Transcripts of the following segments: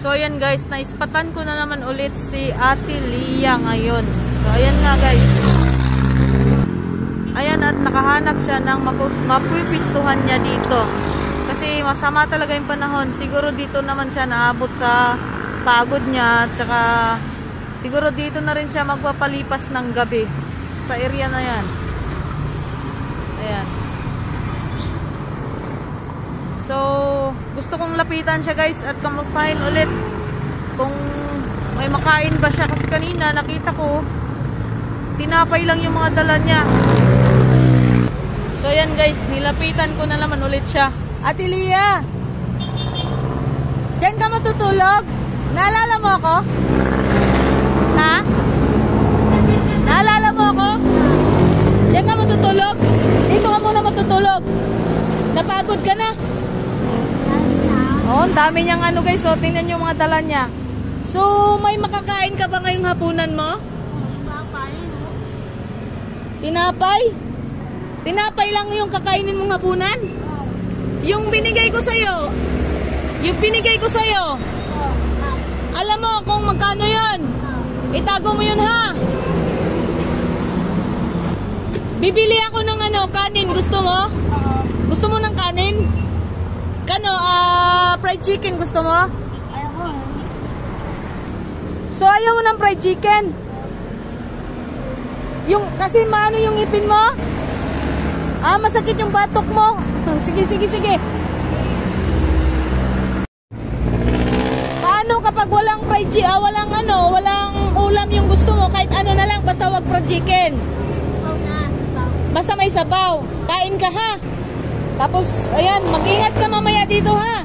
So ayan guys, naispatan ko na naman ulit si Ate Lia ngayon. So ayan nga guys. Ayan, at nakahanap siya ng mapupistuhan niya dito. Kasi masama talaga yung panahon. Siguro dito naman siya naabot sa pagod niya. Tsaka siguro dito na rin siya magpapalipas ng gabi. Sa area na yan. Ayan. So, gusto kong lapitan siya guys at kamustahin ulit kung may makain ba siya. Kasi kanina nakita ko tinapay lang yung mga dala niya. So yan guys, nilapitan ko na naman ulit siya. Ate Lia, diyan ka matutulog? Naalala mo ako? Ha? Naalala mo ako? Diyan ka matutulog? Dito ka muna matutulog. Napagod ka na? Oo, ang dami niyang ano guys. So tingnan yung mga dala niya. So may makakain ka ba ngayong hapunan mo? Tinapay? Tinapay lang yung kakainin mong hapunan? Yung binigay ko sa'yo. Yung binigay ko sa'yo. Alam mo kung magkano yun? Itago mo yun ha. Bibili ako ng ano, kanin. Gusto mo? Gusto mo ng kanin? Kano, fried chicken gusto mo? Ayoko. So ayaw mo ng fried chicken? Yung, kasi maano yung ipin mo? Masakit yung batok mo. Sige, sige, sige. Paano kapag walang fried chicken, walang ano, walang ulam yung gusto mo, kahit ano na lang, basta wag fried chicken. Basta may sabaw. Kain ka ha. Tapos, ayan, mag-ingat ka mamaya dito ha.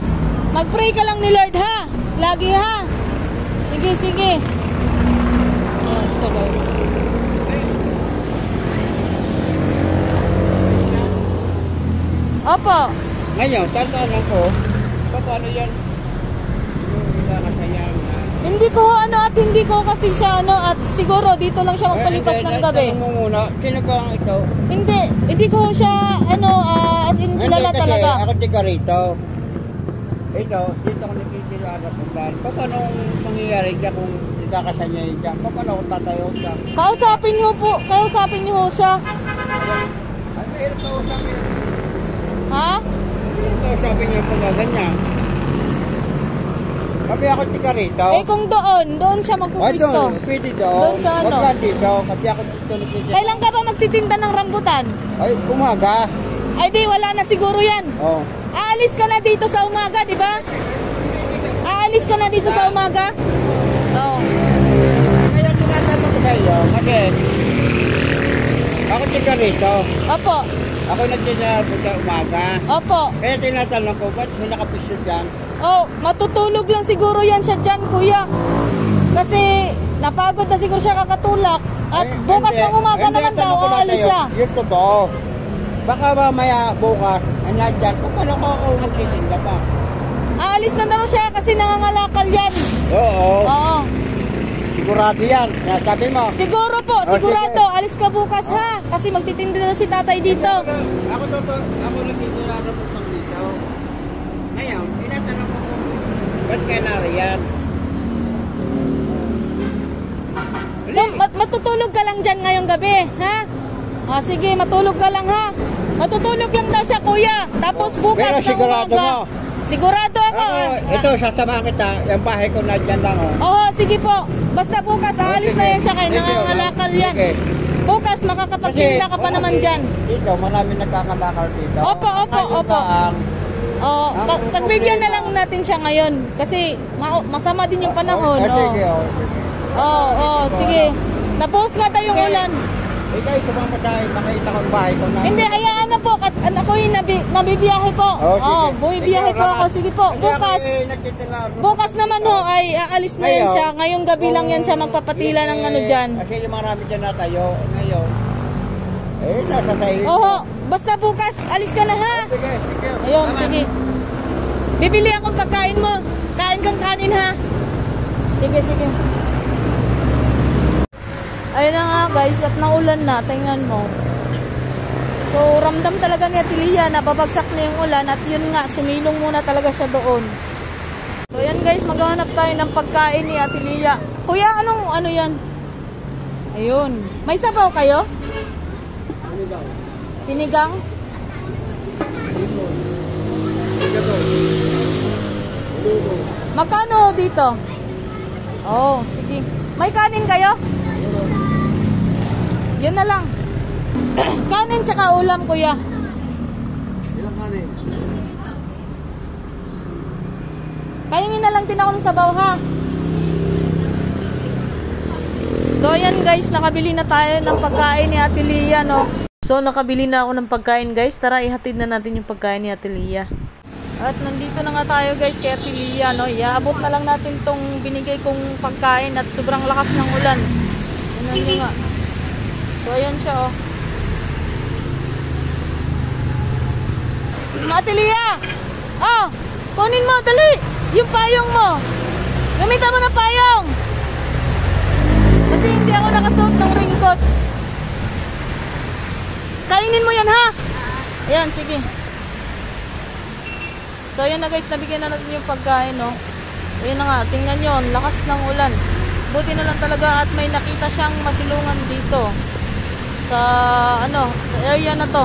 Mag-pray ka lang ni Lord ha. Lagi ha. Sige, sige. Ayan siya guys. Opo. Ngayon, tatanong ko, paano yan? Hindi ko ano at hindi ko kasi siya ano at siguro dito lang siya magpalipas ng gabi. Tanong mo muna, sino ko ang ito? Hindi ko siya ano as in kilala talaga. Ako tiga rito. Ito, dito ako nakikilala po dahil. Paano mangyayari dyan kung ikakasanya yun dyan? Paano ako tatayo dyan? Kausapin niyo ho siya. Ano yung kausapin? Ha? Kausapin niya po ganyan. Sabi ako tiga rito. Kung doon siya magpupisto. Doon, pwede doon. Doon sa ano? Wag lang dito, kasi ako dito nagtitinda. Kailan ka ba magtitinda ng rambutan? Ay, umaga. Ay di, wala na siguro yan. Oo. Aalis ka na dito sa umaga, di ba? Aalis ka na dito sa umaga? Oo. Kaya tinatanong ko kayo, kasi ako tiga rito. Opo. Ako nagtitinda po sa umaga. Opo. Kaya tinatanong ko, ba't may nakapisto dyan? Oh, matutulog lang siguro yan siya dyan, kuya. Kasi napagod na siguro siya kakatulak. At bukas ng umaga naman daw, aalis siya. Yung totoo. Baka mamaya bukas, dyan, paano ko ako magtitinda pa? Aalis na daw siya kasi nangangalakal yan. Oo. Sigurado yan. Sabi mo. Siguro po, sigurado. Sige. Alis ka bukas ha. Kasi magtitinda na si tatay dito. Ako nagtitinda na po dito. Ngayon, tinatanong ko kung ba't kaya nariyan? So, matutulog ka lang dyan ngayong gabi, ha? Sige, matulog ka lang, ha? Matutulog lang daw siya, kuya. Tapos bukas ng umaga. Sigurado ako. Ito, sasamahan kita. Yung bahay ko na dyan lang, oh. Oo, sige po. Basta bukas, aalis na yan siya kayo. Nangangalakal yan. Okay. Bukas, makakapagtinda ka pa naman dyan. Dito, marami nagkakalakal dito. Opo. Pagbigyan na lang natin siya ngayon. Kasi masama din yung panahon. Sige. Napost nga tayo yung ulan. Ikaw, sumama tayo. Makita ko ang bahay ko na. Hindi, hayaan na po. Ako'y nabibiyahe po. Bumibiyahe po ako. Sige po, bukas naman ho ay aalis na yan siya. Ngayong gabi lang yan siya magpapatila ng ano dyan. Kasi yung marami dyan na tayo. Ngayon, nasa tayo. Oo, basta bukas, alis ka na ha. Sige. Ayun, sige. Bibili akong pagkain mo. Kain kang kanin ha. Sige. Ayun na nga guys, at naulan na, tingnan mo. So ramdam talaga ni Ate Lia na babagsak na yung ulan at yun nga, sumilong muna talaga siya doon. So ayan guys, maghahanap tayo ng pagkain ni Ate Lia. Kuya, ano yan? Ayun. May sabaw kayo? Sinigang. Sinigang? Magkano dito? Oh, sige. May kanin kayo? Yun na lang. Kanin tsaka ulam, kuya. Ilang kanin? Pahingin na lang din ako ng sabaw, ha? So, ayan guys, nakabili na tayo ng pagkain ni Ate Lia, no? So, nakabili na ako ng pagkain, guys. Tara, ihatid na natin yung pagkain ni Ate Lia. At nandito na nga tayo, guys, kay Ate Lia, no? Iaabot na lang natin tong binigay kong pagkain at sobrang lakas ng ulan. Tingnan nyo nga. So, ayan siya, oh. Ate Lia! Oh! Kunin mo, dali! Yung payong mo! Gamitan mo na payong! Kasi hindi ako nakasuot ng raincoat. Kainin mo yan, ha? Ayan, sige. So, ayan na guys, nabigyan na natin yung pagkain, no? Ayan na nga, tingnan nyo, ang lakas ng ulan. Buti na lang talaga at may nakita siyang masilungan dito. Sa area na to.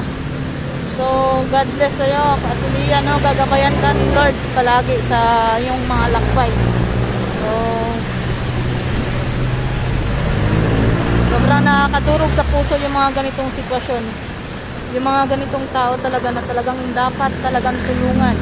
So, God bless sa'yo, Ate Lia, no? Gagabayan ka ni Lord palagi sa yung mga lakbay. So, sobrang nakakadurog sa puso yung mga ganitong sitwasyon. Yung mga ganitong tao talaga na talagang dapat talagang tulungan.